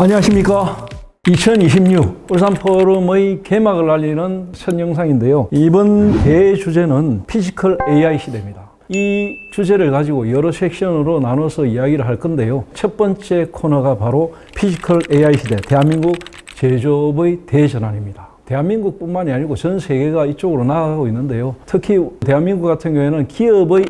안녕하십니까. 2026 울산 포럼의 개막을 알리는 첫 영상인데요. 이번 대주제는 피지컬 AI 시대입니다. 이 주제를 가지고 여러 섹션으로 나눠서 이야기를 할 건데요. 첫 번째 코너가 바로 피지컬 AI 시대, 대한민국 제조업의 대전환입니다. 대한민국뿐만이 아니고 전 세계가 이쪽으로 나아가고 있는데요. 특히 대한민국 같은 경우에는 기업의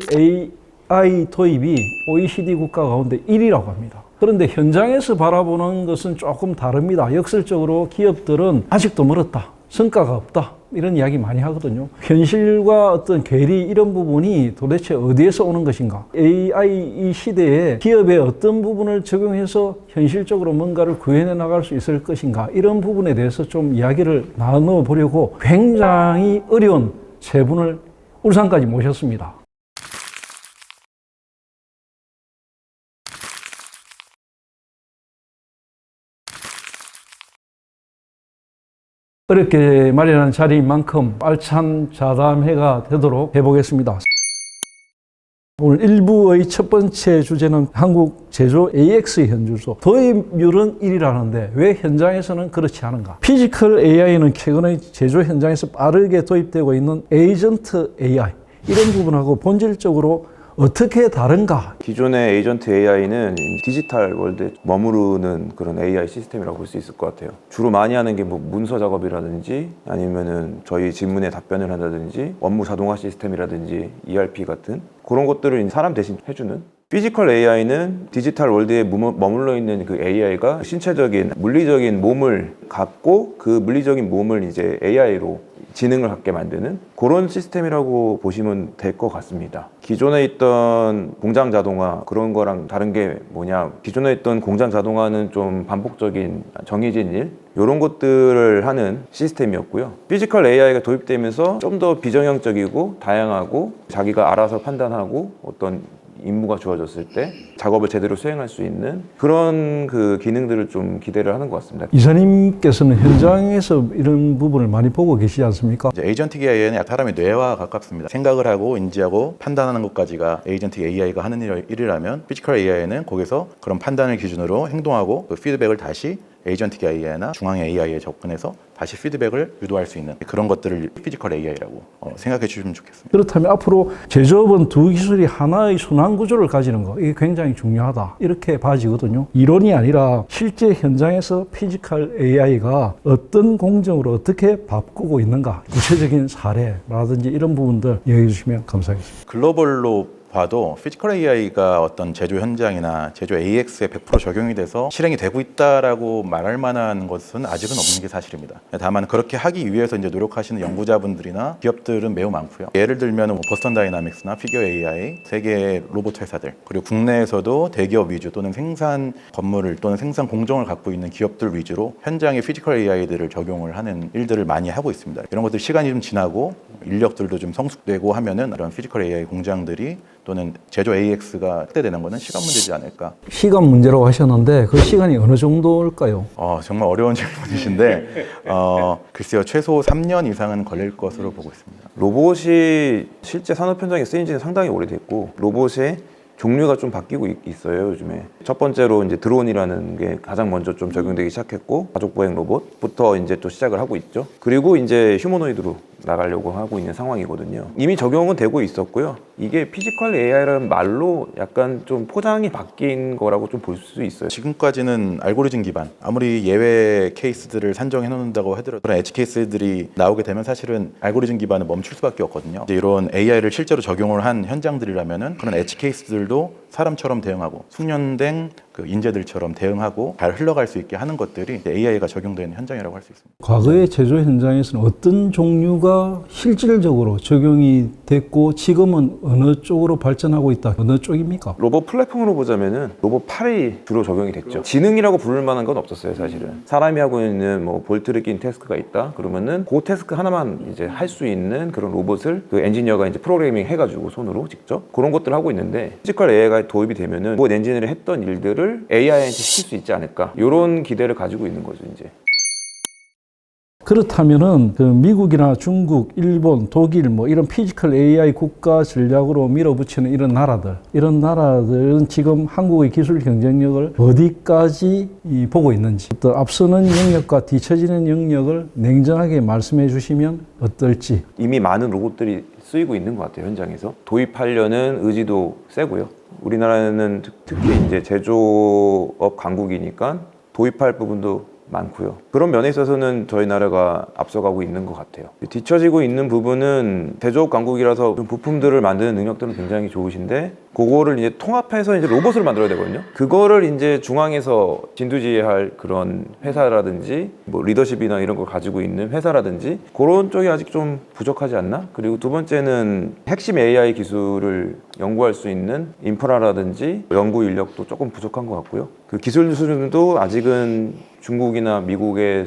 AI 도입이 OECD 국가 가운데 1위라고 합니다. 그런데 현장에서 바라보는 것은 조금 다릅니다. 역설적으로 기업들은 아직도 멀었다, 성과가 없다, 이런 이야기 많이 하거든요. 현실과 어떤 괴리, 이런 부분이 도대체 어디에서 오는 것인가? AI 이 시대에 기업의 어떤 부분을 적용해서 현실적으로 뭔가를 구현해 나갈 수 있을 것인가? 이런 부분에 대해서 좀 이야기를 나눠보려고 굉장히 어려운 세 분을 울산까지 모셨습니다. 어렵게 마련한 자리인 만큼 알찬 자담회가 되도록 해보겠습니다. 오늘 1부의 첫 번째 주제는 한국 제조 AX 현주소. 도입률은 1위라는데 왜 현장에서는 그렇지 않은가? 피지컬 AI는 최근에 제조 현장에서 빠르게 도입되고 있는 에이전트 AI, 이런 부분하고 본질적으로 어떻게 다른가? 기존의 에이전트 AI는 디지털 월드에 머무르는 그런 AI 시스템이라고 볼 수 있을 것 같아요. 주로 많이 하는 게 뭐 문서 작업이라든지 아니면은 저희 질문에 답변을 한다든지 업무 자동화 시스템이라든지 ERP 같은 그런 것들을 사람 대신 해주는. 피지컬 AI는 디지털 월드에 머물러 있는 그 AI가 신체적인, 물리적인 몸을 갖고 그 물리적인 몸을 이제 AI로 지능을 갖게 만드는 그런 시스템이라고 보시면 될 것 같습니다. 기존에 있던 공장 자동화 그런 거랑 다른 게 뭐냐, 기존에 있던 공장 자동화는 좀 반복적인 정해진 일 이런 것들을 하는 시스템이었고요. 피지컬 AI가 도입되면서 좀 더 비정형적이고 다양하고 자기가 알아서 판단하고 어떤 임무가 주어졌을 때 작업을 제대로 수행할 수 있는 그런 그 기능들을 좀 기대를 하는 것 같습니다. 이사님께서는 현장에서 이런 부분을 많이 보고 계시지 않습니까? 이제 에이전틱 AI는 약간 사람의 뇌와 가깝습니다. 생각을 하고 인지하고 판단하는 것까지가 에이전틱 AI가 하는 일이라면 피지컬 AI는 거기서 그런 판단을 기준으로 행동하고 그 피드백을 다시 에이전틱 AI나 중앙 AI에 접근해서 다시 피드백을 유도할 수 있는 그런 것들을 피지컬 AI라고 생각해 주시면 좋겠습니다. 그렇다면 앞으로 제조업은 두 기술이 하나의 순환 구조를 가지는 거, 이게 굉장히 중요하다, 이렇게 봐지거든요. 이론이 아니라 실제 현장에서 피지컬 AI가 어떤 공정으로 어떻게 바꾸고 있는가, 구체적인 사례라든지 이런 부분들 얘기해 주시면 감사하겠습니다. 글로벌로 봐도 피지컬 AI가 어떤 제조 현장이나 제조 AX에 100% 적용이 돼서 실행이 되고 있다라고 말할 만한 것은 아직은 없는 게 사실입니다. 다만 그렇게 하기 위해서 이제 노력하시는 연구자분들이나 기업들은 매우 많고요. 예를 들면 보스턴 다이나믹스나 피겨 AI, 세계 로봇 회사들, 그리고 국내에서도 대기업 위주 또는 생산 건물을 또는 생산 공정을 갖고 있는 기업들 위주로 현장에 피지컬 AI들을 적용을 하는 일들을 많이 하고 있습니다. 이런 것들 시간이 좀 지나고 인력들도 좀 성숙되고 하면은 이런 피지컬 AI 공장들이 또는 제조 AX가 확대되는 것은 시간 문제지 않을까. 시간 문제라고 하셨는데 그 시간이 어느 정도일까요? 정말 어려운 질문이신데 글쎄요, 최소 3년 이상은 걸릴 것으로 보고 있습니다. 로봇이 실제 산업 현장에 쓰인 지는 상당히 오래됐고 로봇의 종류가 좀 바뀌고 있어요, 요즘에. 첫 번째로 이제 드론이라는 게 가장 먼저 좀 적용되기 시작했고 가족 보행 로봇부터 이제 또 시작을 하고 있죠. 그리고 이제 휴머노이드로 나가려고 하고 있는 상황이거든요. 이미 적용은 되고 있었고요. 이게 피지컬 AI라는 말로 약간 좀 포장이 바뀐 거라고 좀 볼 수 있어요. 지금까지는 알고리즘 기반, 아무리 예외 케이스들을 산정해 놓는다고 하더라도 그런 엣지 케이스들이 나오게 되면 사실은 알고리즘 기반은 멈출 수밖에 없거든요. 이제 이런 AI를 실제로 적용을 한 현장들이라면은 그런 엣지 케이스들도 사람처럼 대응하고 숙련된 그 인재들처럼 대응하고 잘 흘러갈 수 있게 하는 것들이 AI가 적용되는 현장이라고 할 수 있습니다. 과거의 제조 현장에서는 어떤 종류가 실질적으로 적용이 됐고 지금은 어느 쪽으로 발전하고 있다, 어느 쪽입니까? 로봇 플랫폼으로 보자면은 로봇 8이 주로 적용이 됐죠. 지능이라고 부를 만한 건 없었어요, 사실은. 사람이 하고 있는 뭐 볼트를 낀 태스크가 있다 그러면은 그 태스크 하나만 이제 할 수 있는 그런 로봇을 그 엔지니어가 이제 프로그래밍 해가지고 손으로 직접 그런 것들을 하고 있는데, 피지컬 AI가 도입이 되면은 뭐 엔지니어를 했던 일들을 AI한테 시킬 수 있지 않을까, 이런 기대를 가지고 있는 거죠, 이제. 그렇다면은 그 미국이나 중국, 일본, 독일 뭐 이런 피지컬 AI 국가 전략으로 밀어붙이는 이런 나라들은 지금 한국의 기술 경쟁력을 어디까지 보고 있는지, 또 앞서는 영역과 뒤처지는 영역을 냉정하게 말씀해 주시면 어떨지. 이미 많은 로봇들이 쓰이고 있는 것 같아요, 현장에서. 도입하려는 의지도 세고요. 우리나라는 특히 이제 제조업 강국이니까 도입할 부분도 많고요. 그런 면에 있어서는 저희 나라가 앞서가고 있는 것 같아요. 뒤처지고 있는 부분은 제조업 강국이라서 부품들을 만드는 능력들은 굉장히 좋으신데 그거를 이제 통합해서 이제 로봇을 만들어야 되거든요. 그거를 이제 중앙에서 진두지휘할 그런 회사라든지 뭐 리더십이나 이런 걸 가지고 있는 회사라든지 그런 쪽이 아직 좀 부족하지 않나? 그리고 두 번째는 핵심 AI 기술을 연구할 수 있는 인프라라든지 연구 인력도 조금 부족한 것 같고요. 그 기술 수준도 아직은 중국이나 미국에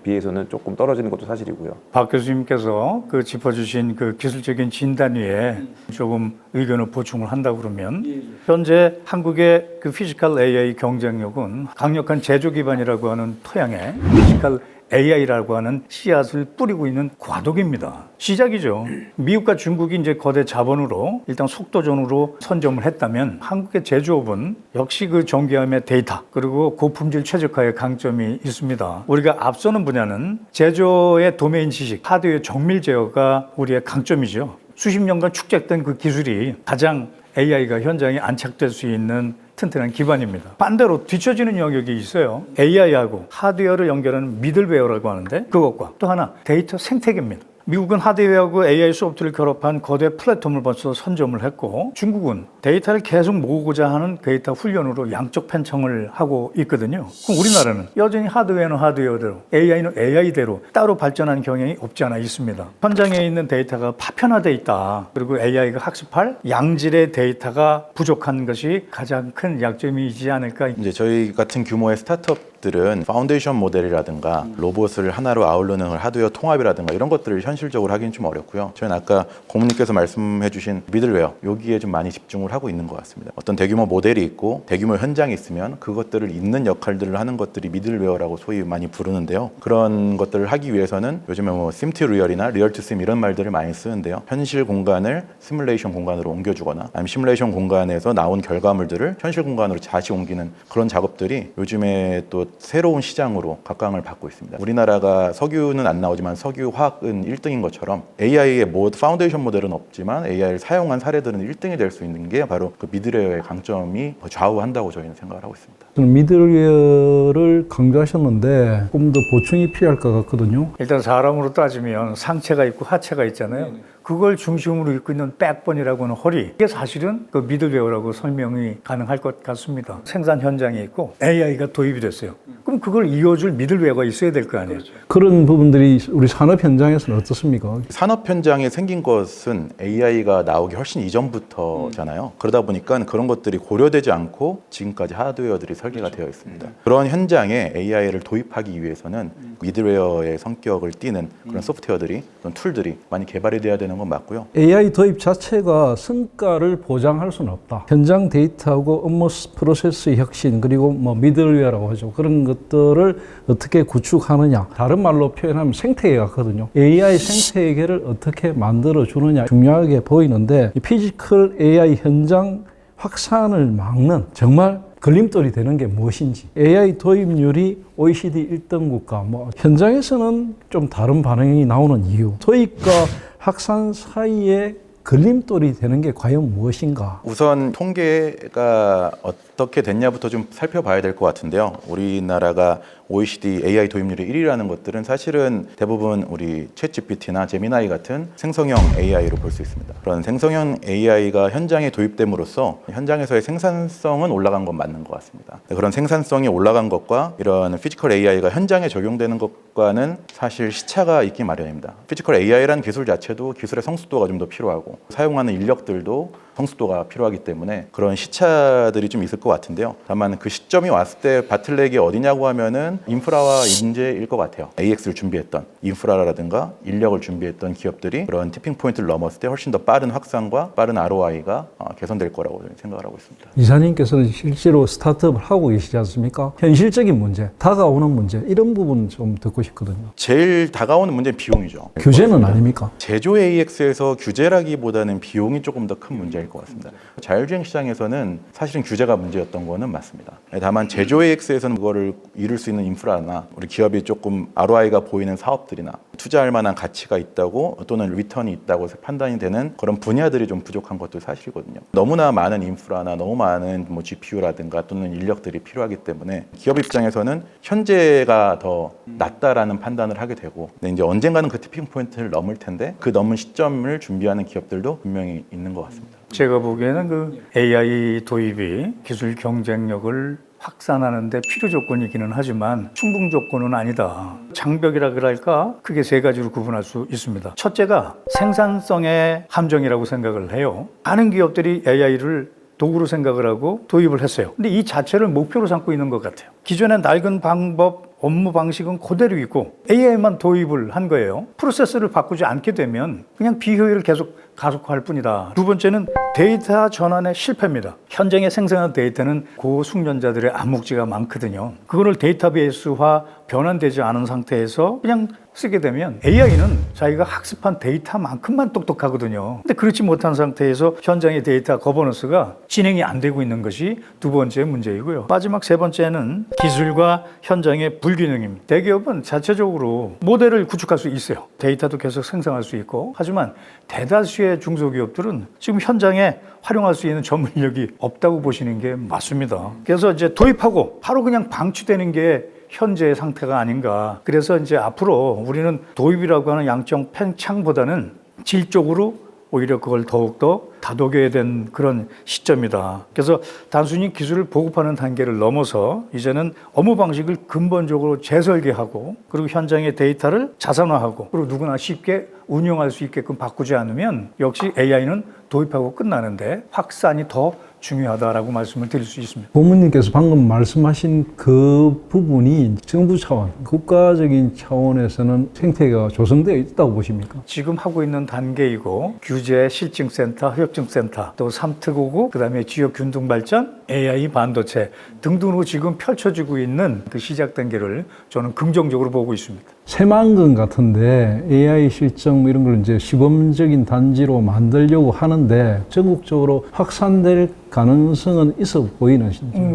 비해서는 조금 떨어지는 것도 사실이고요. 박 교수님께서 그 짚어주신 그 기술적인 진단 위에 조금 의견을 보충을 한다 그러면 현재 한국의 그 피지컬 AI 경쟁력은 강력한 제조 기반이라고 하는 토양에 피지컬 AI라고 하는 씨앗을 뿌리고 있는 과도기입니다. 시작이죠. 미국과 중국이 이제 거대 자본으로 일단 속도전으로 선점을 했다면 한국의 제조업은 역시 그 정교함의 데이터 그리고 고품질 최적화의 강점이 있습니다. 우리가 앞서는 분야는 제조의 도메인 지식, 하드웨어 정밀 제어가 우리의 강점이죠. 수십 년간 축적된 그 기술이 가장 AI가 현장에 안착될 수 있는 튼튼한 기반입니다. 반대로 뒤처지는 영역이 있어요. AI하고 하드웨어를 연결하는 미들웨어라고 하는데 그것과 또 하나 데이터 생태계입니다. 미국은 하드웨어하고 AI 소프트를 결합한 거대 플랫폼을 벌써 선점을 했고 중국은 데이터를 계속 모으고자 하는 데이터 훈련으로 양적 편성을 하고 있거든요. 그럼 우리나라는 여전히 하드웨어는 하드웨어대로 AI는 AI대로 따로 발전하는 경향이 없지 않아 있습니다. 현장에 있는 데이터가 파편화되어 있다. 그리고 AI가 학습할 양질의 데이터가 부족한 것이 가장 큰 약점이지 않을까. 이제 저희 같은 규모의 스타트업들은 파운데이션 모델이라든가 로봇을 하나로 아우르는 하드웨어 통합이라든가 이런 것들을 현실적으로 하기는 좀 어렵고요. 저희는 아까 고문님께서 말씀해주신 미들웨어 여기에 좀 많이 집중을 하고 있는 것 같습니다. 어떤 대규모 모델이 있고 대규모 현장이 있으면 그것들을 잇는 역할들을 하는 것들이 미들웨어라고 소위 많이 부르는데요. 그런 것들을 하기 위해서는 요즘에 뭐 심투 리얼이나 리얼 투 심 이런 말들을 많이 쓰는데요. 현실 공간을 시뮬레이션 공간으로 옮겨주거나 아니면 시뮬레이션 공간에서 나온 결과물들을 현실 공간으로 다시 옮기는 그런 작업들이 요즘에 또 새로운 시장으로 각광을 받고 있습니다. 우리나라가 석유는 안 나오지만 석유 화학은 1등인 것처럼 AI의 파운데이션 모델은 없지만 AI를 사용한 사례들은 1등이 될 수 있는 게 바로 그 미들웨어의 강점이 좌우한다고 저희는 생각을 하고 있습니다. 저는 미들웨어를 강조하셨는데 조금 더 보충이 필요할 것 같거든요. 일단 사람으로 따지면 상체가 있고 하체가 있잖아요. 그걸 중심으로 입고 있는 백본이라고 하는 허리, 이게 사실은 그 미들웨어라고 설명이 가능할 것 같습니다. 생산 현장에 있고 AI가 도입이 됐어요. 그럼 그걸 이어줄 미들웨어가 있어야 될 거 아니에요. 그런 부분들이 우리 산업 현장에서는 어떻습니까? 산업 현장에 생긴 것은 AI가 나오기 훨씬 이전부터잖아요. 그러다 보니까 그런 것들이 고려되지 않고 지금까지 하드웨어들이 설계가 되어 있습니다. 그런 현장에 AI를 도입하기 위해서는 미들웨어의 성격을 띠는 그런 소프트웨어들이, 그런 툴들이 많이 개발이 돼야 되는 건 맞고요. AI 도입 자체가 성과를 보장할 수는 없다. 현장 데이터하고 업무 프로세스 혁신 그리고 뭐 미들웨어라고 하죠. 그런 것들을 어떻게 구축하느냐. 다른 말로 표현하면 생태계 같거든요. AI 생태계를 어떻게 만들어 주느냐 중요하게 보이는데 이 피지컬 AI 현장 확산을 막는 정말 걸림돌이 되는 게 무엇인지. AI 도입률이 OECD 1등 국가, 뭐 현장에서는 좀 다른 반응이 나오는 이유. 도입과 확산 사이에 걸림돌이 되는 게 과연 무엇인가? 우선 통계가 어떻게 됐냐부터 좀 살펴봐야 될 것 같은데요. 우리나라가 OECD AI 도입률이 1위라는 것들은 사실은 대부분 우리 챗GPT나 제미나이 같은 생성형 AI로 볼 수 있습니다. 그런 생성형 AI가 현장에 도입됨으로써 현장에서의 생산성은 올라간 건 맞는 것 같습니다. 그런 생산성이 올라간 것과 이런 피지컬 AI가 현장에 적용되는 것과는 사실 시차가 있기 마련입니다. 피지컬 AI라는 기술 자체도 기술의 성숙도가 좀 더 필요하고 사용하는 인력들도 성숙도가 필요하기 때문에 그런 시차들이 좀 있을 것 같은데요. 다만 그 시점이 왔을 때 바틀렉이 어디냐고 하면은 인프라와 인재일 것 같아요. AX를 준비했던 인프라라든가 인력을 준비했던 기업들이 그런 티핑 포인트를 넘었을 때 훨씬 더 빠른 확산과 빠른 ROI가 개선될 거라고 생각을 하고 있습니다. 이사님께서는 실제로 스타트업을 하고 계시지 않습니까? 현실적인 문제, 다가오는 문제 이런 부분 좀 듣고 싶거든요. 제일 다가오는 문제는 비용이죠. 규제는 아닙니까? 제조 AX에서 규제라기보다는 비용이 조금 더 큰 문제일 것 같습니다. 자율주행 시장에서는 사실은 규제가 문제였던 거는 맞습니다. 다만 제조 AX에서는 그거를 이룰 수 있는 인프라나 우리 기업이 조금 ROI가 보이는 사업들이나 투자할 만한 가치가 있다고 또는 리턴이 있다고 판단이 되는 그런 분야들이 좀 부족한 것도 사실이거든요. 너무나 많은 인프라나 너무 많은 뭐 GPU라든가 또는 인력들이 필요하기 때문에 기업 입장에서는 현재가 더 낫다라는 판단을 하게 되고 근데 이제 언젠가는 그 티핑 포인트를 넘을 텐데 그 넘은 시점을 준비하는 기업들도 분명히 있는 것 같습니다. 제가 보기에는 그 AI 도입이 기술 경쟁력을 확산하는데 필요 조건이기는 하지만 충분 조건은 아니다. 장벽이라 그럴까? 크게 세 가지로 구분할 수 있습니다. 첫째가 생산성의 함정이라고 생각을 해요. 많은 기업들이 AI를 도구로 생각을 하고 도입을 했어요. 근데 이 자체를 목표로 삼고 있는 것 같아요. 기존의 낡은 방법, 업무 방식은 그대로 있고 AI만 도입을 한 거예요. 프로세스를 바꾸지 않게 되면 그냥 비효율을 계속 가속화할 뿐이다. 두 번째는 데이터 전환의 실패입니다. 현장에 생성한 데이터는 고숙련자들의 암묵지가 많거든요. 그거를 데이터베이스화 변환되지 않은 상태에서 그냥 쓰게 되면 AI는 자기가 학습한 데이터만큼만 똑똑하거든요. 근데 그렇지 못한 상태에서 현장의 데이터 거버넌스가 진행이 안 되고 있는 것이 두 번째 문제이고요. 마지막 세 번째는 기술과 현장의 불균형입니다. 대기업은 자체적으로 모델을 구축할 수 있어요. 데이터도 계속 생성할 수 있고 하지만 대다수의 중소기업들은 지금 현장에 활용할 수 있는 전문력이 없다고 보시는 게 맞습니다. 그래서 이제 도입하고 바로 그냥 방치되는 게 현재의 상태가 아닌가. 그래서 이제 앞으로 우리는 도입이라고 하는 양적 팽창보다는 질적으로 오히려 그걸 더욱더 다독여야 된 그런 시점이다. 그래서 단순히 기술을 보급하는 단계를 넘어서 이제는 업무 방식을 근본적으로 재설계하고 그리고 현장의 데이터를 자산화하고 그리고 누구나 쉽게 운용할 수 있게끔 바꾸지 않으면 역시 AI는 도입하고 끝나는데 확산이 더 중요하다라고 말씀을 드릴 수 있습니다. 고문님께서 방금 말씀하신 그 부분이 정부 차원, 국가적인 차원에서는 생태계가 조성되어 있다고 보십니까? 지금 하고 있는 단계이고 규제 실증센터, 협증센터, 또 3특구국, 그다음에 지역 균등 발전, AI 반도체 등등으로 지금 펼쳐지고 있는 그 시작 단계를 저는 긍정적으로 보고 있습니다. 새만금 같은데 AI 실증 이런 걸 이제 시범적인 단지로 만들려고 하는데 전국적으로 확산될 가능성은 있어 보이는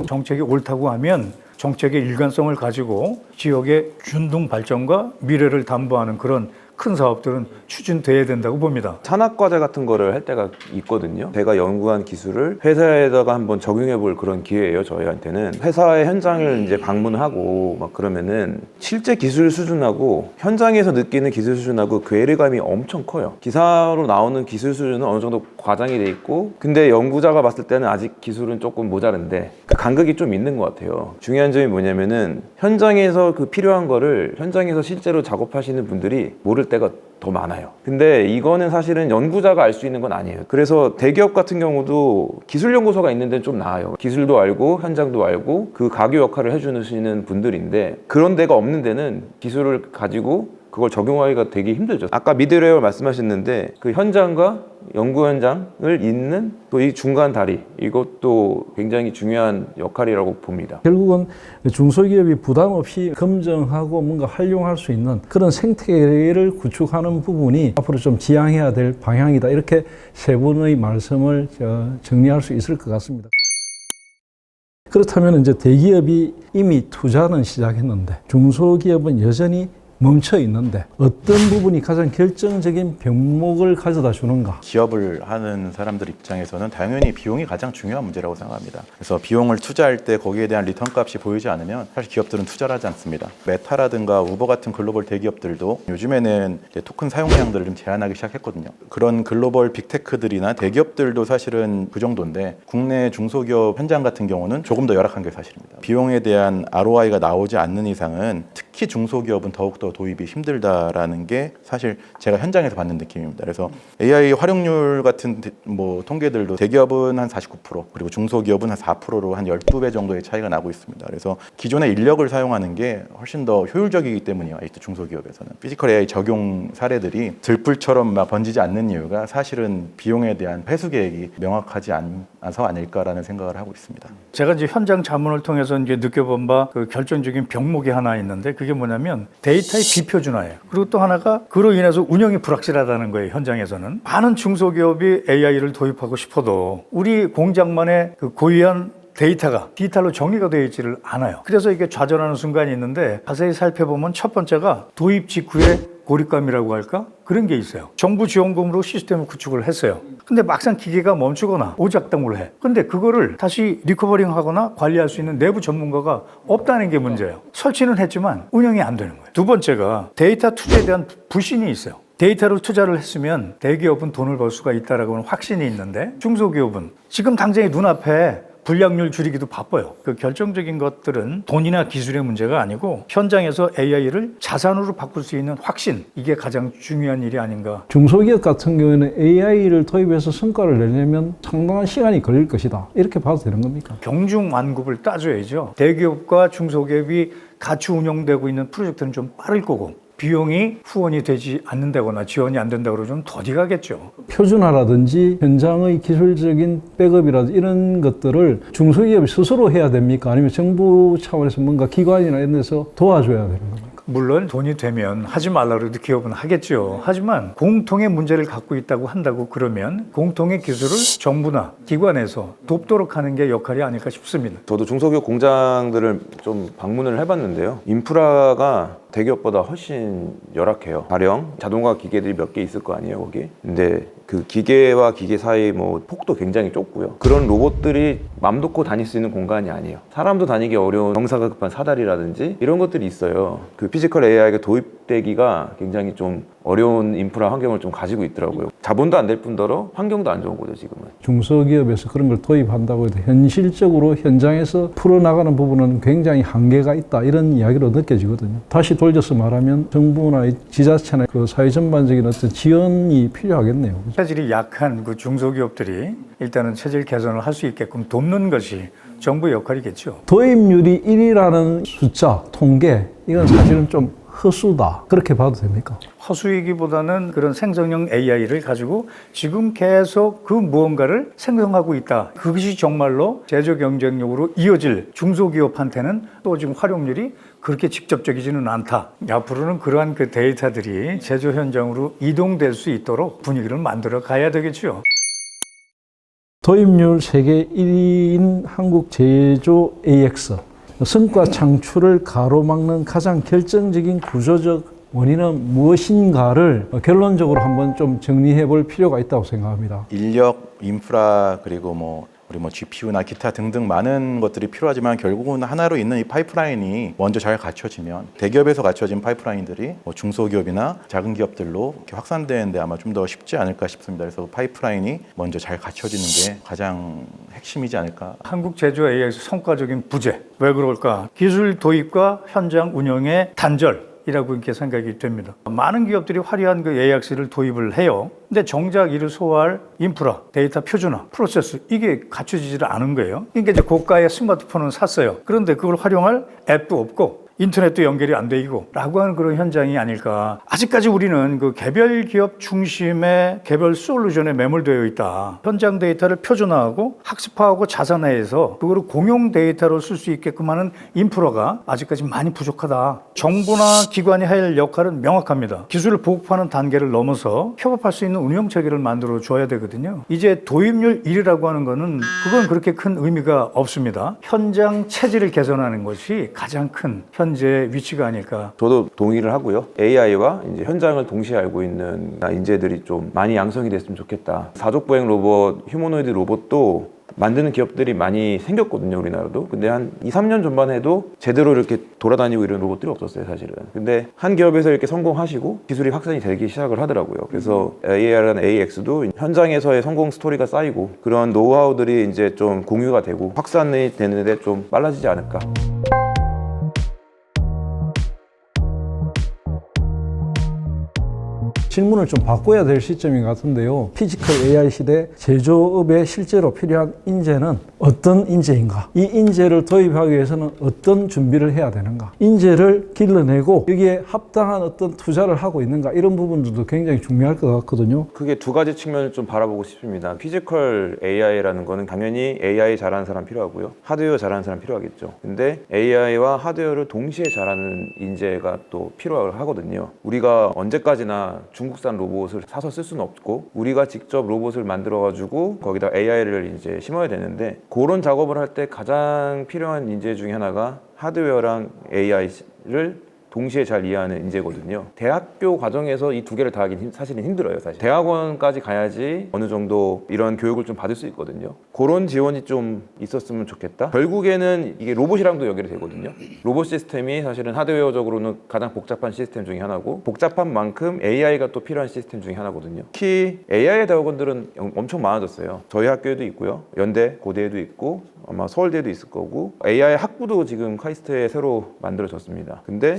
정책이 옳다고 하면 정책의 일관성을 가지고 지역의 균등 발전과 미래를 담보하는 그런 큰 사업들은 추진돼야 된다고 봅니다. 산학과제 같은 거를 할 때가 있거든요. 제가 연구한 기술을 회사에다가 한번 적용해 볼 그런 기회예요, 저희한테는. 회사의 현장을 이제 방문하고 막 그러면은 실제 기술 수준하고 현장에서 느끼는 기술 수준하고 괴리감이 엄청 커요. 기사로 나오는 기술 수준은 어느 정도 과장이 돼 있고 근데 연구자가 봤을 때는 아직 기술은 조금 모자른데 그 간극이 좀 있는 것 같아요. 중요한 점이 뭐냐면은 현장에서 그 필요한 거를 현장에서 실제로 작업하시는 분들이 모를 때가 더 많아요. 근데 이거는 사실은 연구자가 알 수 있는 건 아니에요. 그래서 대기업 같은 경우도 기술연구소가 있는 데는 좀 나아요. 기술도 알고 현장도 알고 그 가교 역할을 해주시는 분들인데 그런 데가 없는 데는 기술을 가지고 그걸 적용하기가 되게 힘들죠. 아까 미드웨어 말씀하셨는데 그 현장과 연구 현장을 잇는 또 이 중간 다리 이것도 굉장히 중요한 역할이라고 봅니다. 결국은 중소기업이 부담 없이 검증하고 뭔가 활용할 수 있는 그런 생태계를 구축하는 부분이 앞으로 좀 지향해야 될 방향이다. 이렇게 세 분의 말씀을 정리할 수 있을 것 같습니다. 그렇다면 이제 대기업이 이미 투자는 시작했는데 중소기업은 여전히 멈춰 있는데 어떤 부분이 가장 결정적인 병목을 가져다 주는가? 기업을 하는 사람들 입장에서는 당연히 비용이 가장 중요한 문제라고 생각합니다. 그래서 비용을 투자할 때 거기에 대한 리턴 값이 보이지 않으면 사실 기업들은 투자를 하지 않습니다. 메타라든가 우버 같은 글로벌 대기업들도 요즘에는 이제 토큰 사용량들을 좀 제한하기 시작했거든요. 그런 글로벌 빅테크들이나 대기업들도 사실은 그 정도인데 국내 중소기업 현장 같은 경우는 조금 더 열악한 게 사실입니다. 비용에 대한 ROI가 나오지 않는 이상은 특히 특히 중소기업은 더욱더 도입이 힘들다라는 게 사실 제가 현장에서 받는 느낌입니다. 그래서 AI 활용률 같은 뭐 통계들도 대기업은 한 49% 그리고 중소기업은 한 4%로 한 12배 정도의 차이가 나고 있습니다. 그래서 기존의 인력을 사용하는 게 훨씬 더 효율적이기 때문이에요. 이 중소기업에서는 피지컬 AI 적용 사례들이 들불처럼 막 번지지 않는 이유가 사실은 비용에 대한 회수 계획이 명확하지 않아서 아닐까라는 생각을 하고 있습니다. 제가 이제 현장 자문을 통해서 이제 느껴본 바 그 결정적인 병목이 하나 있는데 그게 뭐냐면 데이터의 비표준화예요. 그리고 또 하나가 그로 인해서 운영이 불확실하다는 거예요. 현장에서는 많은 중소기업이 AI를 도입하고 싶어도 우리 공장만의 그 고유한 데이터가 디지털로 정리가 되어 있지를 않아요. 그래서 이게 좌절하는 순간이 있는데 자세히 살펴보면 첫 번째가 도입 직후에 고립감이라고 할까? 그런 게 있어요. 정부 지원금으로 시스템을 구축을 했어요. 근데 막상 기계가 멈추거나 오작동을 해. 근데 그거를 다시 리커버링 하거나 관리할 수 있는 내부 전문가가 없다는 게 문제예요. 설치는 했지만 운영이 안 되는 거예요. 두 번째가 데이터 투자에 대한 불신이 있어요. 데이터로 투자를 했으면 대기업은 돈을 벌 수가 있다라고 하는 확신이 있는데 중소기업은 지금 당장에 눈앞에 불량률 줄이기도 바빠요. 그 결정적인 것들은 돈이나 기술의 문제가 아니고 현장에서 AI를 자산으로 바꿀 수 있는 확신, 이게 가장 중요한 일이 아닌가. 중소기업 같은 경우에는 AI를 도입해서 성과를 내려면 상당한 시간이 걸릴 것이다. 이렇게 봐도 되는 겁니까? 경중완급을 따져야죠. 대기업과 중소기업이 같이 운영되고 있는 프로젝트는 좀 빠를 거고 비용이 후원이 되지 않는다거나 지원이 안 된다고 그러면 좀 더디 가겠죠. 표준화라든지 현장의 기술적인 백업이라든지 이런 것들을 중소기업이 스스로 해야 됩니까? 아니면 정부 차원에서 뭔가 기관이나 이런 데서 도와줘야 되는 겁니까? 물론 돈이 되면 하지 말라고 해도 기업은 하겠죠. 하지만 공통의 문제를 갖고 있다고 한다고 그러면 공통의 기술을 정부나 기관에서 돕도록 하는 게 역할이 아닐까 싶습니다. 저도 중소기업 공장들을 좀 방문을 해봤는데요. 인프라가 대기업보다 훨씬 열악해요. 가령 자동화 기계들이 몇 개 있을 거 아니에요, 거기. 근데 그 기계와 기계 사이 뭐 폭도 굉장히 좁고요. 그런 로봇들이 맘 놓고 다닐 수 있는 공간이 아니에요. 사람도 다니기 어려운 경사가 급한 사다리라든지 이런 것들이 있어요. 그 피지컬 AI가 도입되기가 굉장히 좀 어려운 인프라 환경을 좀 가지고 있더라고요. 자본도 안 될 뿐더러 환경도 안 좋은 거죠, 지금은. 중소기업에서 그런 걸 도입한다고 해도 현실적으로 현장에서 풀어나가는 부분은 굉장히 한계가 있다. 이런 이야기로 느껴지거든요. 다시 돌려서 말하면 정부나 지자체나 그 사회 전반적인 어떤 지원이 필요하겠네요. 그죠? 체질이 약한 그 중소기업들이 일단은 체질 개선을 할 수 있게끔 돕는 것이 정부의 역할이겠죠. 도입률이 1이라는 숫자, 통계, 이건 사실은 좀 허수다. 그렇게 봐도 됩니까? 허수이기보다는 그런 생성형 AI를 가지고 지금 계속 그 무언가를 생성하고 있다. 그것이 정말로 제조 경쟁력으로 이어질 중소기업한테는 또 지금 활용률이 그렇게 직접적이지는 않다. 앞으로는 그러한 그 데이터들이 제조 현장으로 이동될 수 있도록 분위기를 만들어 가야 되겠죠. 도입률 세계 1위인 한국 제조 AX. 성과 창출을 가로막는 가장 결정적인 구조적 원인은 무엇인가를 결론적으로 한번 좀 정리해 볼 필요가 있다고 생각합니다. 인력, 인프라 그리고 우리 GPU나 기타 등등 많은 것들이 필요하지만 결국은 하나로 있는 이 파이프라인이 먼저 잘 갖춰지면 대기업에서 갖춰진 파이프라인들이 중소기업이나 작은 기업들로 이렇게 확산되는데 아마 좀 더 쉽지 않을까 싶습니다. 그래서 파이프라인이 먼저 잘 갖춰지는 게 가장 핵심이지 않을까. 한국 제조 AI에서 성과적인 부재. 왜 그럴까? 기술 도입과 현장 운영의 단절. 이라고 이렇게 생각이 됩니다. 많은 기업들이 화려한 그 AI를 도입을 해요. 근데 정작 이를 소화할 인프라, 데이터 표준화, 프로세스 이게 갖춰지질 않은 거예요. 그러니까 이제 고가의 스마트폰은 샀어요. 그런데 그걸 활용할 앱도 없고 인터넷도 연결이 안 되고 라고 하는 그런 현장이 아닐까. 아직까지 우리는 그 개별 기업 중심의 개별 솔루션에 매몰되어 있다. 현장 데이터를 표준화하고 학습화하고 자산화해서 그거를 공용 데이터로 쓸 수 있게끔 하는 인프라가 아직까지 많이 부족하다. 정부나 기관이 할 역할은 명확합니다. 기술을 보급하는 단계를 넘어서 협업할 수 있는 운영 체계를 만들어 줘야 되거든요. 이제 도입률 1이라고 하는 거는 그건 그렇게 큰 의미가 없습니다. 현장 체질을 개선하는 것이 가장 큰 현재 위치가 아닐까. 저도 동의를 하고요. AI와 이제 현장을 동시에 알고 있는 인재들이 좀 많이 양성이 됐으면 좋겠다. 사족보행 로봇, 휴머노이드 로봇도 만드는 기업들이 많이 생겼거든요, 우리나라도. 근데 한 2, 3년 전만 해도 제대로 이렇게 돌아다니고 이런 로봇들이 없었어요, 사실은. 근데 한 기업에서 이렇게 성공하시고 기술이 확산이 되기 시작을 하더라고요. 그래서 AI라는 AX도 현장에서의 성공 스토리가 쌓이고 그런 노하우들이 이제 좀 공유가 되고 확산이 되는데 좀 빨라지지 않을까. 질문을 좀 바꿔야 될 시점인 것 같은데요. 피지컬 AI 시대 제조업에 실제로 필요한 인재는 어떤 인재인가? 이 인재를 도입하기 위해서는 어떤 준비를 해야 되는가? 인재를 길러내고 여기에 합당한 어떤 투자를 하고 있는가? 이런 부분들도 굉장히 중요할 것 같거든요. 크게 두 가지 측면을 좀 바라보고 싶습니다. 피지컬 AI라는 거는 당연히 AI 잘하는 사람 필요하고요. 하드웨어 잘하는 사람 필요하겠죠. 근데 AI와 하드웨어를 동시에 잘하는 인재가 또 필요하거든요. 우리가 언제까지나 중국산 로봇을 사서 쓸 수는 없고 우리가 직접 로봇을 만들어가지고 거기다 AI를 이제 심어야 되는데 그런 작업을 할 때 가장 필요한 인재 중에 하나가 하드웨어랑 AI를 동시에 잘 이해하는 인재거든요. 대학교 과정에서 이 두 개를 다 하긴 사실은 힘들어요. 사실 대학원까지 가야지 어느 정도 이런 교육을 좀 받을 수 있거든요. 그런 지원이 좀 있었으면 좋겠다. 결국에는 이게 로봇이랑도 연결이 되거든요. 로봇 시스템이 사실은 하드웨어적으로는 가장 복잡한 시스템 중에 하나고 복잡한 만큼 AI가 또 필요한 시스템 중에 하나거든요. 특히 AI 대학원들은 엄청 많아졌어요. 저희 학교에도 있고요. 연대, 고대에도 있고 아마 서울대도 있을 거고 AI 학부도 지금 카이스트에 새로 만들어졌습니다. 근데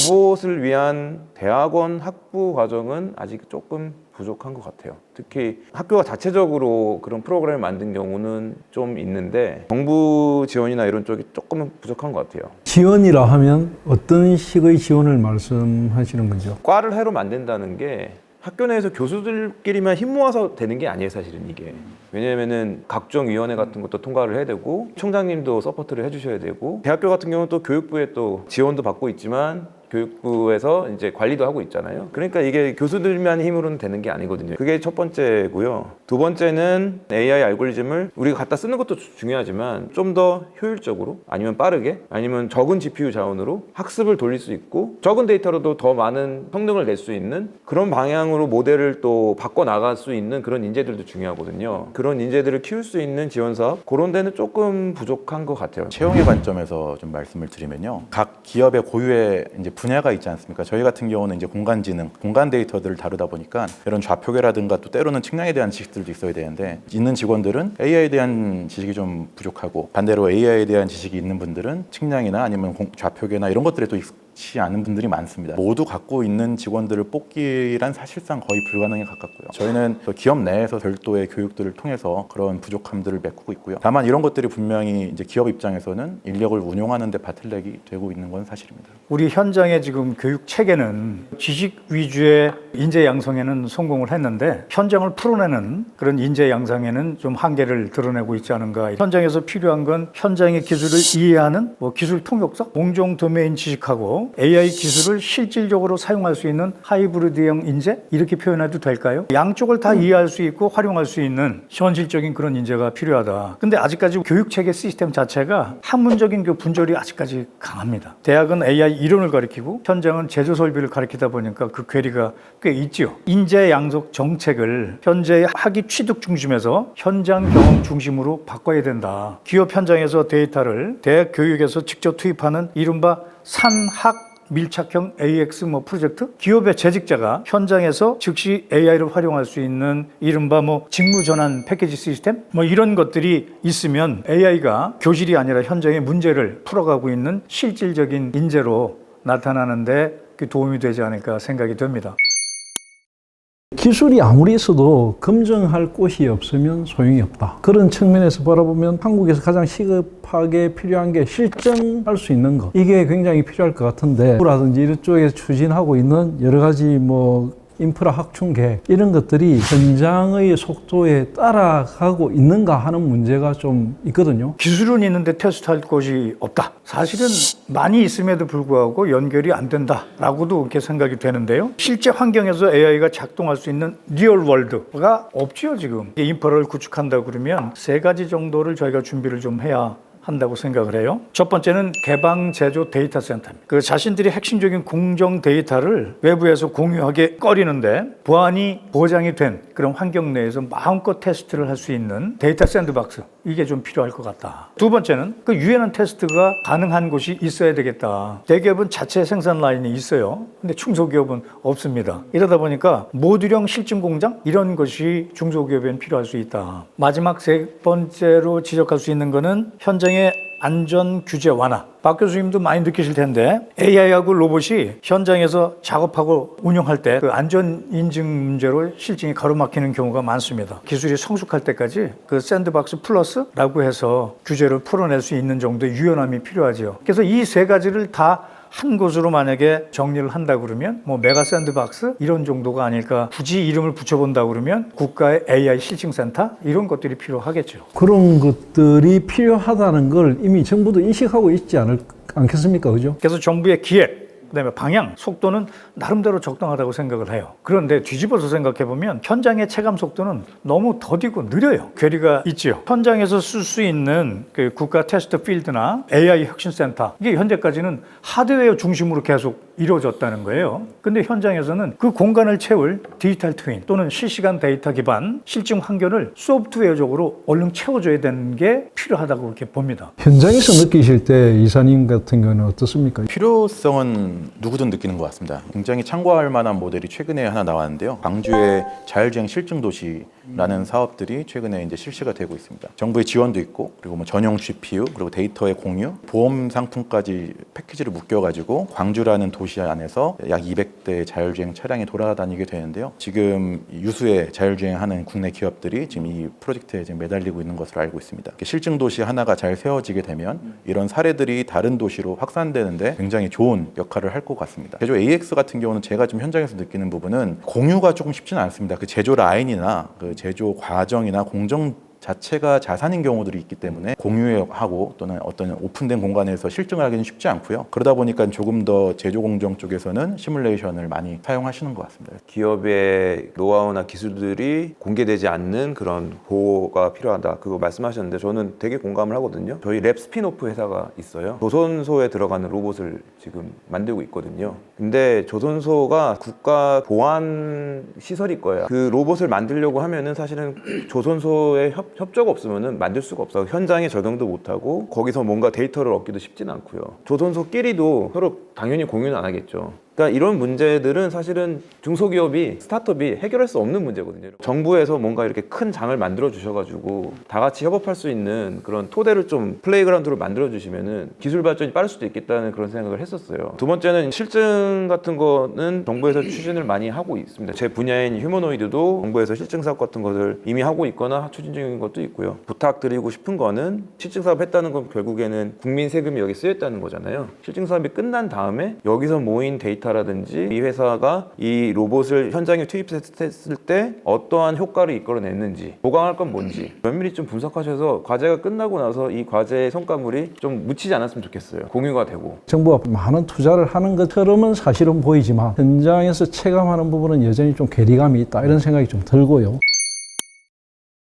로봇을 위한 대학원 학부 과정은 아직 조금 부족한 것 같아요. 특히 학교가 자체적으로 그런 프로그램을 만든 경우는 좀 있는데 정부 지원이나 이런 쪽이 조금은 부족한 것 같아요. 지원이라 하면 어떤 식의 지원을 말씀하시는 거죠? 과를 새로 만든다는 게 학교 내에서 교수들끼리만 힘 모아서 되는 게 아니에요, 사실은 이게. 왜냐면은 각종 위원회 같은 것도 통과를 해야 되고 총장님도 서포트를 해주셔야 되고 대학교 같은 경우는 또 교육부에 또 지원도 받고 있지만 교육부에서 이제 관리도 하고 있잖아요. 그러니까 이게 교수들만 힘으로는 되는 게 아니거든요. 그게 첫 번째고요. 두 번째는 AI 알고리즘을 우리가 갖다 쓰는 것도 중요하지만 좀 더 효율적으로 아니면 빠르게 아니면 적은 GPU 자원으로 학습을 돌릴 수 있고 적은 데이터로도 더 많은 성능을 낼 수 있는 그런 방향으로 모델을 또 바꿔 나갈 수 있는 그런 인재들도 중요하거든요. 그런 인재들을 키울 수 있는 지원 사업 그런 데는 조금 부족한 것 같아요. 채용의 관점에서 좀 말씀을 드리면요. 각 기업의 고유의 이제 분야가 있지 않습니까? 저희 같은 경우는 이제 공간지능, 공간 데이터들을 다루다 보니까 이런 좌표계라든가 또 때로는 측량에 대한 지식들도 있어야 되는데 있는 직원들은 AI에 대한 지식이 좀 부족하고 반대로 AI에 대한 지식이 있는 분들은 측량이나 아니면 좌표계나 이런 것들에 또 있지 않은 분들이 많습니다. 모두 갖고 있는 직원들을 뽑기란 사실상 거의 불가능에 가깝고요. 저희는 기업 내에서 별도의 교육들을 통해서 그런 부족함들을 메꾸고 있고요. 다만 이런 것들이 분명히 이제 기업 입장에서는 인력을 운용하는 데 바틀렉이 되고 있는 건 사실입니다. 우리 현장의 지금 교육 체계는 지식 위주의 인재 양성에는 성공을 했는데 현장을 풀어내는 그런 인재 양성에는 좀 한계를 드러내고 있지 않은가. 현장에서 필요한 건 현장의 기술을 이해하는 기술 통역사, 공정 도메인 지식하고 AI 기술을 실질적으로 사용할 수 있는 하이브리드형 인재 이렇게 표현해도 될까요? 양쪽을 다 이해할 수 있고 활용할 수 있는 현실적인 그런 인재가 필요하다. 근데 아직까지 교육 체계 시스템 자체가 학문적인 그 분절이 아직까지 강합니다. 대학은 AI 이론을 가르치고 현장은 제조 설비를 가르치다 보니까 그 괴리가 꽤 있죠. 인재 양성 정책을 현재의 학위 취득 중심에서 현장 경험 중심으로 바꿔야 된다. 기업 현장에서 데이터를 대학 교육에서 직접 투입하는 이른바 산학 밀착형 AX 프로젝트, 기업의 재직자가 현장에서 즉시 AI를 활용할 수 있는 이른바 직무 전환 패키지 시스템 이런 것들이 있으면 AI가 교실이 아니라 현장의 문제를 풀어가고 있는 실질적인 인재로 나타나는데 도움이 되지 않을까 생각이 됩니다. 기술이 아무리 있어도 검증할 곳이 없으면 소용이 없다. 그런 측면에서 바라보면 한국에서 가장 시급하게 필요한 게 실증할 수 있는 것. 이게 굉장히 필요할 것 같은데 라든지 이쪽에서 추진하고 있는 여러 가지 인프라 확충 계획 이런 것들이 현장의 속도에 따라가고 있는가 하는 문제가 좀 있거든요. 기술은 있는데 테스트할 곳이 없다. 사실은 많이 있음에도 불구하고 연결이 안 된다라고도 그렇게 생각이 되는데요. 실제 환경에서 AI가 작동할 수 있는 리얼 월드가 없죠. 지금 인프라를 구축한다 그러면 세 가지 정도를 저희가 준비를 좀 해야 한다고 생각을 해요. 첫 번째는 개방 제조 데이터 센터입니다. 그 자신들이 핵심적인 공정 데이터를 외부에서 공유하게 꺼리는데 보안이 보장이 된 그런 환경 내에서 마음껏 테스트를 할 수 있는 데이터 샌드박스 이게 좀 필요할 것 같다. 두 번째는 그 유연한 테스트가 가능한 곳이 있어야 되겠다. 대기업은 자체 생산 라인이 있어요. 근데 중소기업은 없습니다. 이러다 보니까 모듈형 실증 공장 이런 것이 중소기업에는 필요할 수 있다. 마지막 세 번째로 지적할 수 있는 거는 현장의 안전 규제 완화. 박 교수님도 많이 느끼실 텐데 AI하고 로봇이 현장에서 작업하고 운영할 때 그 안전 인증 문제로 실증이 가로막히는 경우가 많습니다. 기술이 성숙할 때까지 그 샌드박스 플러스라고 해서 규제를 풀어낼 수 있는 정도의 유연함이 필요하죠. 그래서 이 세 가지를 다 한 곳으로 만약에 정리를 한다 그러면 뭐 메가 샌드박스 이런 정도가 아닐까. 굳이 이름을 붙여본다 그러면 국가의 AI 실증센터 이런 것들이 필요하겠죠. 그런 것들이 필요하다는 걸 이미 정부도 인식하고 있지 않겠습니까? 그죠? 그래서 정부의 기획, 그다음에 방향, 속도는 나름대로 적당하다고 생각을 해요. 그런데 뒤집어서 생각해보면 현장의 체감 속도는 너무 더디고 느려요. 괴리가 있지요. 현장에서 쓸 수 있는 그 국가 테스트 필드나 AI 혁신센터, 이게 현재까지는 하드웨어 중심으로 계속 이루어졌다는 거예요. 근데 현장에서는 그 공간을 채울 디지털 트윈 또는 실시간 데이터 기반 실증 환경을 소프트웨어적으로 얼른 채워줘야 되는 게 필요하다고 그렇게 봅니다. 현장에서 느끼실 때 이사님 같은 경우는 어떻습니까? 필요성은 누구든 느끼는 것 같습니다. 굉장히 참고할 만한 모델이 최근에 하나 나왔는데요. 광주의 자율주행 실증 도시라는 사업들이 최근에 이제 실시가 되고 있습니다. 정부의 지원도 있고, 그리고 뭐 전용 GPU, 그리고 데이터의 공유, 보험 상품까지 패키지를 묶여가지고 광주라는 도시 안에서 약 200대 자율주행 차량이 돌아다니게 되는데요. 지금 유수의 자율주행하는 국내 기업들이 지금 이 프로젝트에 지금 매달리고 있는 것으로 알고 있습니다. 실증 도시 하나가 잘 세워지게 되면 이런 사례들이 다른 도시로 확산되는데 굉장히 좋은 역할을 할 것 같습니다. 제조 AX 같은 경우는 제가 좀 현장에서 느끼는 부분은 공유가 조금 쉽지는 않습니다. 그 제조 라인이나 그 제조 과정이나 공정 자체가 자산인 경우들이 있기 때문에 공유하고 또는 어떤 오픈된 공간에서 실증을 하기는 쉽지 않고요. 그러다 보니까 조금 더 제조 공정 쪽에서는 시뮬레이션을 많이 사용하시는 것 같습니다. 기업의 노하우나 기술들이 공개되지 않는 그런 보호가 필요하다. 그거 말씀하셨는데 저는 되게 공감을 하거든요. 저희 랩 스피노프 회사가 있어요. 조선소에 들어가는 로봇을 지금 만들고 있거든요. 근데 조선소가 국가 보안 시설일 거예요. 그 로봇을 만들려고 하면은 사실은 조선소의 협조가 없으면은 만들 수가 없어. 현장에 적용도 못하고 거기서 뭔가 데이터를 얻기도 쉽진 않고요. 조선소끼리도 서로 당연히 공유는 안 하겠죠. 그러니까 이런 문제들은 사실은 중소기업이 스타트업이 해결할 수 없는 문제거든요. 정부에서 뭔가 이렇게 큰 장을 만들어 주셔가지고 다 같이 협업할 수 있는 그런 토대를 좀 플레이그라운드로 만들어 주시면은 기술 발전이 빠를 수도 있겠다는 그런 생각을 했었어요. 두 번째는 실증 같은 거는 정부에서 추진을 많이 하고 있습니다. 제 분야인 휴머노이드도 정부에서 실증 사업 같은 것을 이미 하고 있거나 추진 중인 것도 있고요. 부탁드리고 싶은 거는 실증 사업 했다는 건 결국에는 국민 세금이 여기 쓰였다는 거잖아요. 실증 사업이 끝난 다음에 여기서 모인 데이터라든지 이 회사가 이 로봇을 현장에 투입했을 때 어떠한 효과를 이끌어냈는지, 보강할 건 뭔지 면밀히 좀 분석하셔서 과제가 끝나고 나서 이 과제의 성과물이 좀 묻히지 않았으면 좋겠어요. 공유가 되고. 정부가 많은 투자를 하는 것처럼은 사실은 보이지만 현장에서 체감하는 부분은 여전히 좀 괴리감이 있다, 이런 생각이 좀 들고요.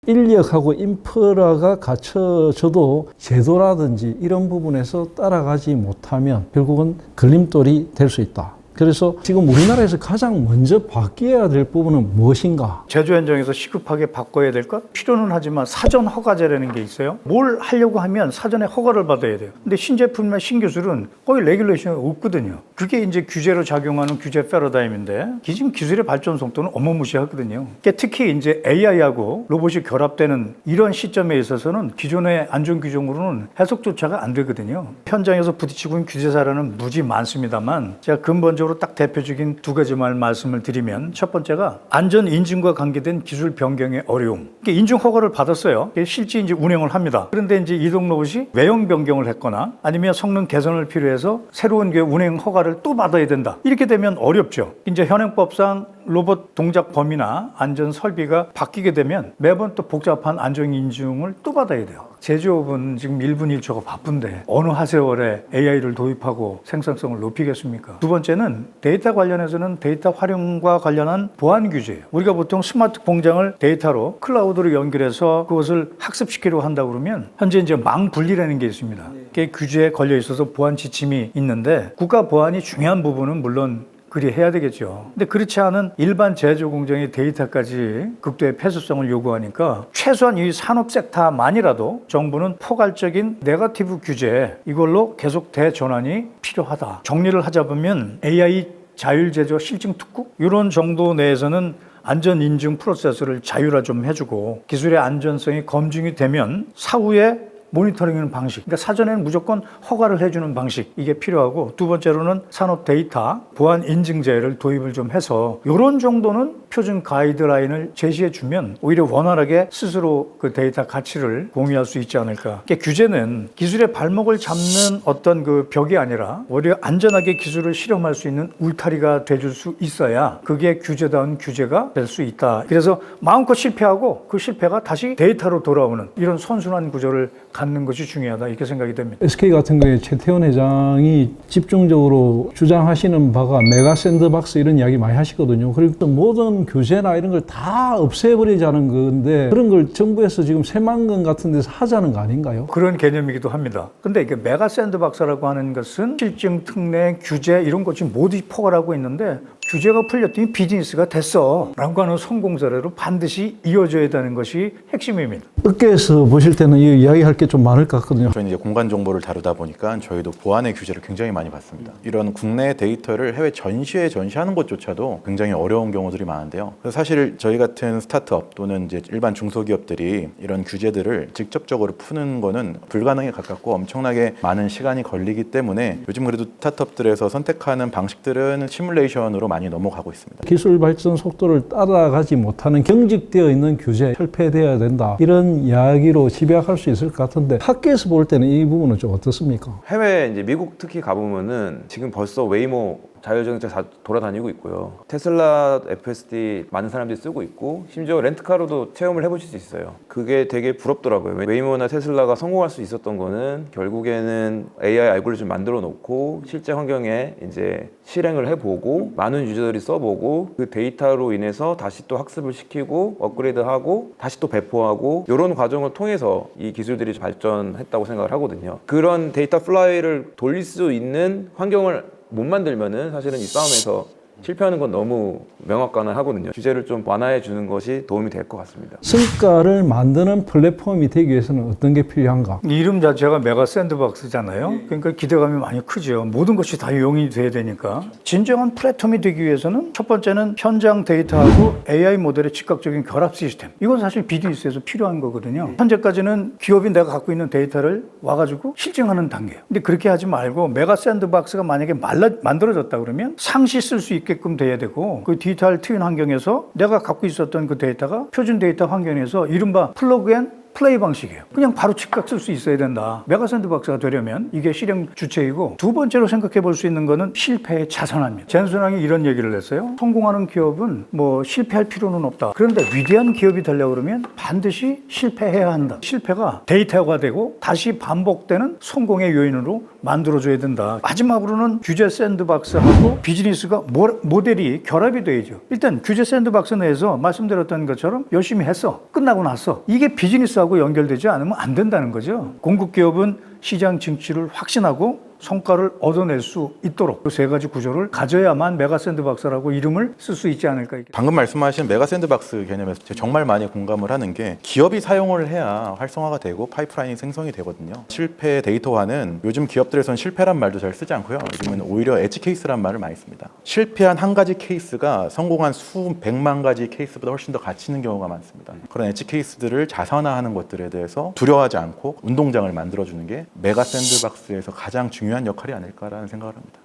인력하고 인프라가 갖춰져도 제도라든지 이런 부분에서 따라가지 못하면 결국은 걸림돌이 될 수 있다. 그래서 지금 우리나라에서 가장 먼저 바뀌어야 될 부분은 무엇인가? 제조 현장에서 시급하게 바꿔야 될 것? 필요는 하지만 사전 허가제라는 게 있어요. 뭘 하려고 하면 사전에 허가를 받아야 돼요. 근데 신제품이나 신기술은 거의 레귤레이션이 없거든요. 그게 이제 규제로 작용하는 규제 패러다임인데 지금 기술의 발전 속도는 어마무시하거든요. 특히 이제 AI하고 로봇이 결합되는 이런 시점에 있어서는 기존의 안전 규정으로는 해석조차가 안 되거든요. 현장에서 부딪히고 있는 규제 사례는 무지 많습니다만 제가 근본적으로 딱 대표적인 두 가지만 말씀을 드리면 첫 번째가 안전 인증과 관계된 기술 변경의 어려움. 인증 허가를 받았어요. 실제 이제 운행을 합니다. 그런데 이제 이동 로봇이 외형 변경을 했거나 아니면 성능 개선을 필요해서 새로운 운행 허가를 또 받아야 된다. 이렇게 되면 어렵죠. 이제 현행법상 로봇 동작 범위나 안전 설비가 바뀌게 되면 매번 또 복잡한 안전 인증을 또 받아야 돼요. 제조업은 지금 1분 1초가 바쁜데 어느 하세월에 AI를 도입하고 생산성을 높이겠습니까? 두 번째는 데이터 관련해서는 데이터 활용과 관련한 보안 규제예요. 우리가 보통 스마트 공장을 데이터로 클라우드로 연결해서 그것을 학습시키려고 한다고 그러면 현재 이제 망 분리라는 게 있습니다. 그게 규제에 걸려 있어서 보안 지침이 있는데 국가 보안이 중요한 부분은 물론 그리 해야 되겠죠. 근데 그렇지 않은 일반 제조 공장의 데이터까지 극도의 폐쇄성을 요구하니까 최소한 이 산업 섹터만이라도 정부는 포괄적인 네거티브 규제 이걸로 계속 대전환이 필요하다. 정리를 하자면 AI 자율제조 실증 특구 이런 정도 내에서는 안전 인증 프로세스를 자율화 좀 해주고 기술의 안전성이 검증이 되면 사후에 모니터링하는 방식, 그러니까 사전에는 무조건 허가를 해주는 방식, 이게 필요하고, 두 번째로는 산업 데이터 보안 인증제를 도입을 좀 해서 이런 정도는 표준 가이드라인을 제시해 주면 오히려 원활하게 스스로 그 데이터 가치를 공유할 수 있지 않을까. 그러니까 규제는 기술의 발목을 잡는 어떤 그 벽이 아니라 오히려 안전하게 기술을 실험할 수 있는 울타리가 돼줄 수 있어야 그게 규제다운 규제가 될 수 있다. 그래서 마음껏 실패하고 그 실패가 다시 데이터로 돌아오는 이런 선순환 구조를 갖는 것이 중요하다, 이렇게 생각이 됩니다. SK 같은 경우에 최태원 회장이 집중적으로 주장하시는 바가 메가 샌드박스 이런 이야기 많이 하시거든요. 그리고 또 모든 규제나 이런 걸 다 없애버리자는 건데 그런 걸 정부에서 지금 새만금 같은 데서 하자는 거 아닌가요? 그런 개념이기도 합니다. 근데 이게 메가 샌드박스라고 하는 것은 실증, 특례, 규제 이런 것 지금 모두 포괄하고 있는데 규제가 풀렸더니 비즈니스가 됐어 라고 하는 성공 사례로 반드시 이어져야 되는 것이 핵심입니다. 업계에서 보실 때는 이 이야기할 게 좀 많을 것 같거든요. 저희는 이제 공간 정보를 다루다 보니까 저희도 보안의 규제를 굉장히 많이 받습니다. 이런 국내 데이터를 해외 전시회에 전시하는 것조차도 굉장히 어려운 경우들이 많은데요. 그래서 사실 저희 같은 스타트업 또는 이제 일반 중소기업들이 이런 규제들을 직접적으로 푸는 거는 불가능에 가깝고 엄청나게 많은 시간이 걸리기 때문에 요즘 그래도 스타트업들에서 선택하는 방식들은 시뮬레이션으로 많이 넘어가고 있습니다. 기술 발전 속도를 따라가지 못하는 경직되어 있는 규제 철폐되어야 된다. 이런 이야기로 집약할 수 있을 것 같은데 학계에서 볼 때는 이 부분은 좀 어떻습니까? 해외 이제 미국 특히 가보면은 지금 벌써 웨이모 자율주행차 다 돌아다니고 있고요. 테슬라 FSD 많은 사람들이 쓰고 있고 심지어 렌트카로도 체험을 해보실 수 있어요. 그게 되게 부럽더라고요. 웨이모나 테슬라가 성공할 수 있었던 거는 결국에는 AI 알고리즘 만들어 놓고 실제 환경에 이제 실행을 해보고 많은 유저들이 써보고 그 데이터로 인해서 다시 또 학습을 시키고 업그레이드하고 다시 또 배포하고 이런 과정을 통해서 이 기술들이 발전했다고 생각을 하거든요. 그런 데이터 플라이를 돌릴 수 있는 환경을 못 만들면은 사실은 이 싸움에서 실패하는 건 너무 명확가능하거든요. 규제를 좀 완화해 주는 것이 도움이 될 것 같습니다. 성과를 만드는 플랫폼이 되기 위해서는 어떤 게 필요한가? 이름 자체가 메가 샌드박스잖아요. 그러니까 기대감이 많이 크죠. 모든 것이 다 용인이 돼야 되니까. 진정한 플랫폼이 되기 위해서는 첫 번째는 현장 데이터하고 AI 모델의 즉각적인 결합 시스템. 이건 사실 비즈니스에서 필요한 거거든요. 현재까지는 기업이 내가 갖고 있는 데이터를 와가지고 실증하는 단계예요. 근데 그렇게 하지 말고 메가 샌드박스가 만약에 만들어졌다 그러면 상시 쓸 수 있게끔 돼야 되고 그 디지털 트윈 환경에서 내가 갖고 있었던 그 데이터가 표준 데이터 환경에서 이른바 플러그 앤 플레이 방식이에요. 그냥 바로 즉각 쓸 수 있어야 된다. 메가 샌드박스가 되려면 이게 실행 주체이고 두 번째로 생각해 볼 수 있는 거는 실패의 자선합니다. 젠슨왕이 이런 얘기를 했어요. 성공하는 기업은 뭐 실패할 필요는 없다. 그런데 위대한 기업이 되려고 그러면 반드시 실패해야 한다. 실패가 데이터가 되고 다시 반복되는 성공의 요인으로 만들어줘야 된다. 마지막으로는 규제 샌드박스하고 비즈니스가 모델이 결합이 돼야죠. 일단 규제 샌드박스 내에서 말씀드렸던 것처럼 열심히 했어. 끝나고 났어. 이게 비즈니스하고 연결되지 않으면 안 된다는 거죠. 공급 기업은 시장 진출을 확신하고 성과를 얻어낼 수 있도록 그 세 가지 구조를 가져야만 메가 샌드박스라고 이름을 쓸 수 있지 않을까. 방금 말씀하신 메가 샌드박스 개념에서 제가 정말 많이 공감을 하는 게 기업이 사용을 해야 활성화가 되고 파이프라인이 생성이 되거든요. 실패 데이터화는 요즘 기업들에서는 실패란 말도 잘 쓰지 않고요. 요즘은 오히려 엣지 케이스란 말을 많이 씁니다. 실패한 한 가지 케이스가 성공한 수백만 가지 케이스보다 훨씬 더 가치 있는 경우가 많습니다. 그런 엣지 케이스들을 자산화하는 것들에 대해서 두려워하지 않고 운동장을 만들어주는 게 메가 샌드박스에서 가장 중요한 역할이 아닐까라는 생각을 합니다.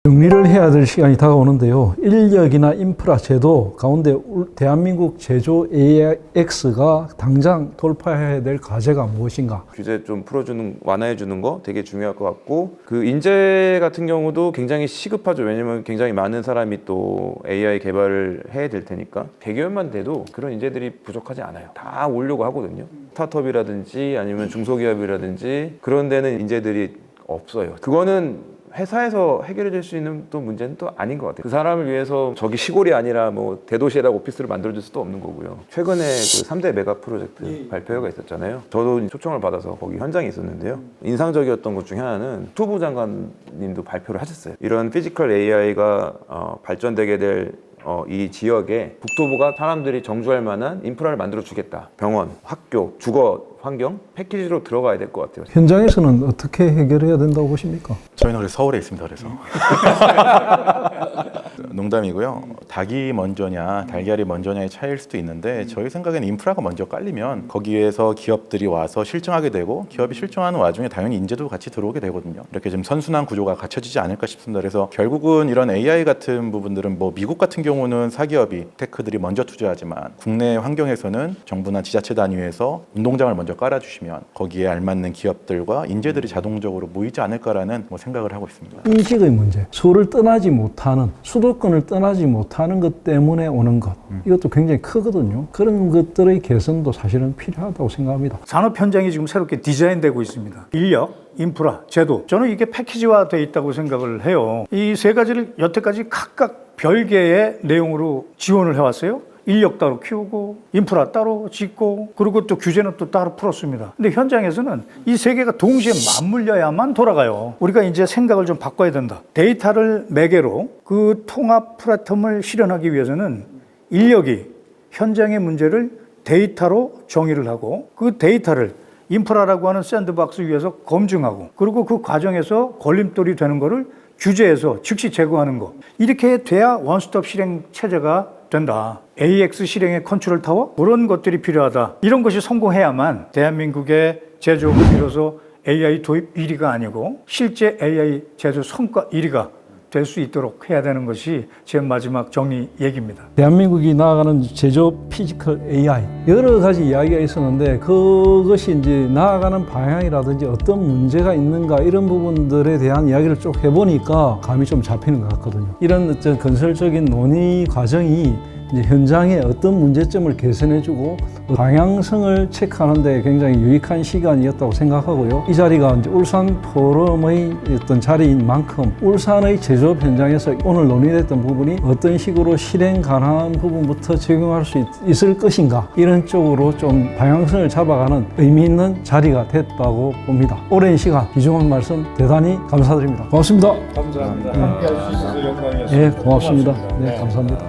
정리를 해야 될 시간이 다가오는데요. 인력이나 인프라 제도 가운데 대한민국 제조 AX가 당장 돌파해야 될 과제가 무엇인가? 규제 좀 풀어주는, 완화해주는 거 되게 중요할 것 같고 그 인재 같은 경우도 굉장히 시급하죠. 왜냐면 굉장히 많은 사람이 또 AI 개발을 해야 될 테니까 100여년만 돼도 그런 인재들이 부족하지 않아요. 다 오려고 하거든요. 스타트업이라든지 아니면 중소기업이라든지 그런 데는 인재들이 없어요. 그거는 회사에서 해결해줄 수 있는 또 문제는 또 아닌 것 같아요. 그 사람을 위해서 저기 시골이 아니라 뭐 대도시에다 오피스를 만들어줄 수도 없는 거고요. 최근에 그 3대 메가 프로젝트 발표회가 있었잖아요. 저도 초청을 받아서 거기 현장에 있었는데요. 인상적이었던 것 중에 하나는 국토부 장관님도 발표를 하셨어요. 이런 피지컬 AI가 발전되게 될 이 지역에 국토부가 사람들이 정주할 만한 인프라를 만들어 주겠다. 병원, 학교, 주거 환경, 패키지로 들어가야 될 것 같아요. 현장에서는 어떻게 해결해야 된다고 보십니까? 저희는 그래서 서울에 있습니다. 그래서 농담이고요. 닭이 먼저냐 달걀이 먼저냐의 차이일 수도 있는데 저희 생각에는 인프라가 먼저 깔리면 거기에서 기업들이 와서 실증하게 되고 기업이 실증하는 와중에 당연히 인재도 같이 들어오게 되거든요. 이렇게 좀 선순환 구조가 갖춰지지 않을까 싶습니다. 그래서 결국은 이런 AI 같은 부분들은 뭐 미국 같은 경우는 사기업이 테크들이 먼저 투자하지만 국내 환경에서는 정부나 지자체 단위에서 운동장을 먼저 깔아주시면 거기에 알맞는 기업들과 인재들이 자동적으로 모이지 않을까라는 생각을 하고 있습니다. 인식의 문제, 서울을 떠나지 못하는, 수도권을 떠나지 못하는 것 때문에 오는 것, 이것도 굉장히 크거든요. 그런 것들의 개선도 사실은 필요하다고 생각합니다. 산업 현장이 지금 새롭게 디자인되고 있습니다. 인력, 인프라, 제도. 저는 이게 패키지화되어 있다고 생각을 해요. 이 세 가지를 여태까지 각각 별개의 내용으로 지원을 해왔어요. 인력 따로 키우고 인프라 따로 짓고 그리고 또 규제는 또 따로 풀었습니다. 근데 현장에서는 이 세 개가 동시에 맞물려야만 돌아가요. 우리가 이제 생각을 좀 바꿔야 된다. 데이터를 매개로 그 통합 플랫폼을 실현하기 위해서는 인력이 현장의 문제를 데이터로 정의를 하고 그 데이터를 인프라라고 하는 샌드박스 위에서 검증하고 그리고 그 과정에서 걸림돌이 되는 거를 규제해서 즉시 제거하는 거. 이렇게 돼야 원스톱 실행 체제가 된다. AX 실행의 컨트롤 타워? 그런 것들이 필요하다. 이런 것이 성공해야만 대한민국의 제조업을 빌어서 AI 도입 1위가 아니고 실제 AI 제조 성과 1위가 될 수 있도록 해야 되는 것이 제 마지막 정리 얘기입니다. 대한민국이 나아가는 제조 피지컬 AI 여러 가지 이야기가 있었는데 그것이 이제 나아가는 방향이라든지 어떤 문제가 있는가 이런 부분들에 대한 이야기를 쭉 해보니까 감이 좀 잡히는 것 같거든요. 이런 어떤 건설적인 논의 과정이 이제 현장에 어떤 문제점을 개선해주고 방향성을 체크하는 데 굉장히 유익한 시간이었다고 생각하고요. 이 자리가 이제 울산 포럼의 어떤 자리인 만큼 울산의 제조업 현장에서 오늘 논의됐던 부분이 어떤 식으로 실행 가능한 부분부터 적용할 수 있을 것인가 이런 쪽으로 좀 방향성을 잡아가는 의미 있는 자리가 됐다고 봅니다. 오랜 시간 귀중한 말씀 대단히 감사드립니다. 고맙습니다. 감사합니다. 함께 할 수 있어서 영광이었습니다. 네, 고맙습니다. 네, 감사합니다.